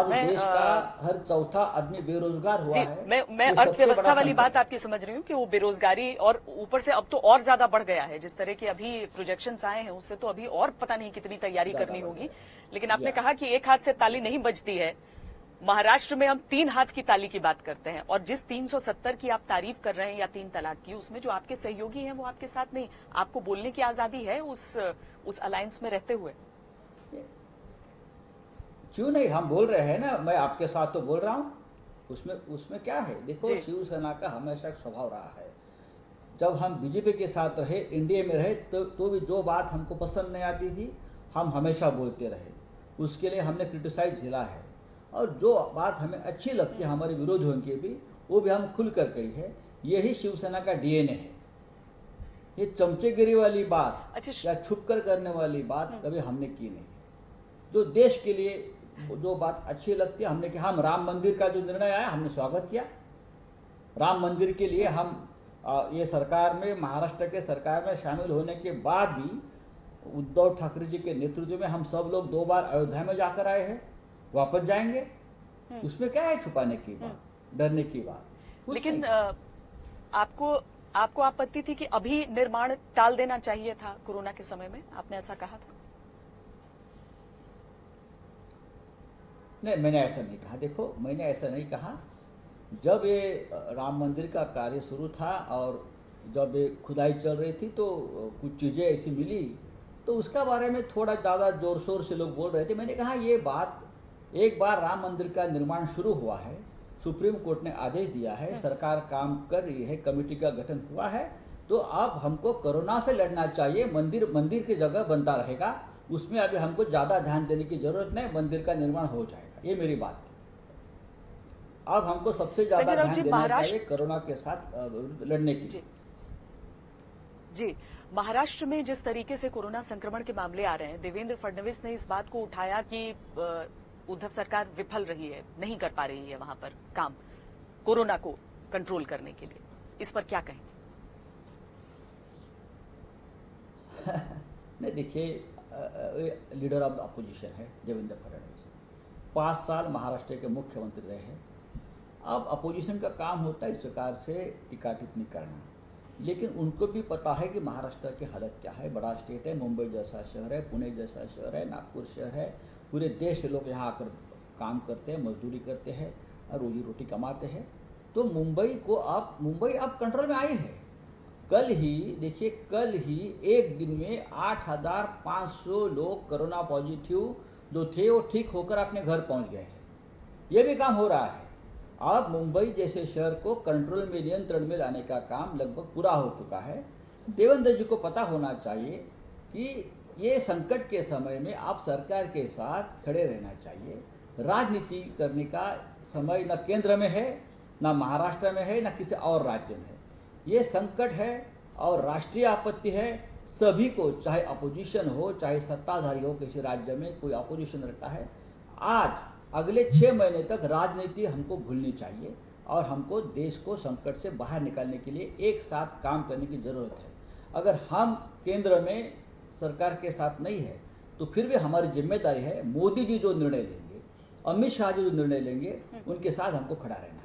आज देश का हर चौथा आदमी बेरोजगार हुआ है। मैं अर्थव्यवस्था वाली बात आपकी समझ रही हूँ कि वो बेरोजगारी और ऊपर से अब तो और ज्यादा बढ़ गया है। जिस तरह के अभी प्रोजेक्शंस आए हैं उससे तो अभी और पता नहीं कितनी तैयारी करनी होगी। लेकिन आपने कहा कि एक हाथ से ताली नहीं बजती है। महाराष्ट्र में हम 3 हाथ की ताली की बात करते हैं और जिस 370 की आप तारीफ कर रहे हैं या 3 तलाक की, उसमें जो आपके सहयोगी हैं वो आपके साथ नहीं। आपको बोलने की आजादी है उस अलायंस में रहते हुए। क्यों नहीं, हम बोल रहे हैं ना, मैं आपके साथ तो बोल रहा हूं। उसमें क्या है, देखो शिवसेना का हमेशा एक स्वभाव रहा है। जब हम बीजेपी के साथ रहे, एनडीए में रहे, तो भी जो बात हमको पसंद नहीं आती थी हम हमेशा बोलते रहे, उसके लिए हमने क्रिटिसाइज झेला है। और जो बात हमें अच्छी लगती है हमारे विरोधियों की भी, वो भी हम खुल कर कही है। यही शिवसेना का डीएनए है। ये चमचेगिरी वाली बात या छुप कर करने वाली बात कभी हमने की नहीं। जो देश के लिए जो बात अच्छी लगती है हमने की। हम राम मंदिर का जो निर्णय आया हमने स्वागत किया। राम मंदिर के लिए हम ये सरकार में, महाराष्ट्र के सरकार में शामिल होने के बाद भी उद्धव ठाकरे जी के नेतृत्व में हम सब लोग 2 बार अयोध्या में जाकर आए हैं, वापस जाएंगे। उसमें क्या है छुपाने की बात, डरने की बात? लेकिन आपको आपत्ति थी कि अभी निर्माण टाल देना चाहिए था कोरोना के समय में, आपने ऐसा कहा था? नहीं, मैंने ऐसा नहीं कहा। देखो, मैंने ऐसा नहीं कहा। जब ये राम मंदिर का कार्य शुरू था और जब ये खुदाई चल रही थी तो कुछ चीज़ें ऐसी मिली, तो उसका बारे में थोड़ा ज़्यादा जोर शोर से लोग बोल रहे थे। मैंने कहा ये बात, एक बार राम मंदिर का निर्माण शुरू हुआ है, सुप्रीम कोर्ट ने आदेश दिया है, सरकार काम कर रही है, कमेटी का गठन हुआ है, तो अब हमको कोरोना से लड़ना चाहिए। मंदिर की जगह बनता रहेगा, उसमें अभी हमको ज़्यादा ध्यान देने की जरूरत नहीं, मंदिर का निर्माण हो जाएगा। ये मेरी बात थी। अब हमको सबसे ज्यादा ध्यान देना चाहिए कोरोना के साथ लड़ने की। जी, महाराष्ट्र में जिस तरीके से कोरोना संक्रमण के मामले आ रहे हैं, देवेंद्र फडणवीस ने इस बात को उठाया कि उद्धव सरकार विफल रही है, नहीं कर पा रही है वहां पर काम कोरोना को कंट्रोल करने के लिए। इस पर क्या कहेंगे? नहीं, देखिए, लीडर ऑफ द अपोजिशन है देवेंद्र फडणवीस। 5 साल महाराष्ट्र के मुख्यमंत्री रहे हैं। अब अपोजिशन का काम होता है इस प्रकार से टीका टिप्पणी करना, लेकिन उनको भी पता है कि महाराष्ट्र की हालत क्या है। बड़ा स्टेट है, मुंबई जैसा शहर है, पुणे जैसा शहर है, नागपुर शहर है, पूरे देश से लोग यहाँ आकर काम करते हैं, मजदूरी करते हैं और रोजी रोटी कमाते हैं। तो मुंबई अब कंट्रोल में आई है। कल ही एक दिन में 8,500 लोग कोरोना पॉजिटिव जो थे वो ठीक होकर अपने घर पहुंच गए हैं। ये भी काम हो रहा है। अब मुंबई जैसे शहर को कंट्रोल में, नियंत्रण में लाने का काम लगभग पूरा हो चुका है। देवेंद्र जी को पता होना चाहिए कि ये संकट के समय में आप सरकार के साथ खड़े रहना चाहिए। राजनीति करने का समय न केंद्र में है, न महाराष्ट्र में है, न किसी और राज्य में है। ये संकट है और राष्ट्रीय आपत्ति है। सभी को, चाहे अपोजिशन हो चाहे सत्ताधारी हो, किसी राज्य में कोई अपोजिशन रहता है, आज अगले 6 महीने तक राजनीति हमको भूलनी चाहिए और हमको देश को संकट से बाहर निकालने के लिए एक साथ काम करने की जरूरत है। अगर हम केंद्र में सरकार के साथ नहीं है तो फिर भी हमारी जिम्मेदारी है, मोदी जी जो निर्णय लेंगे, अमित शाह जी जो निर्णय लेंगे, उनके साथ हमको खड़ा रहना।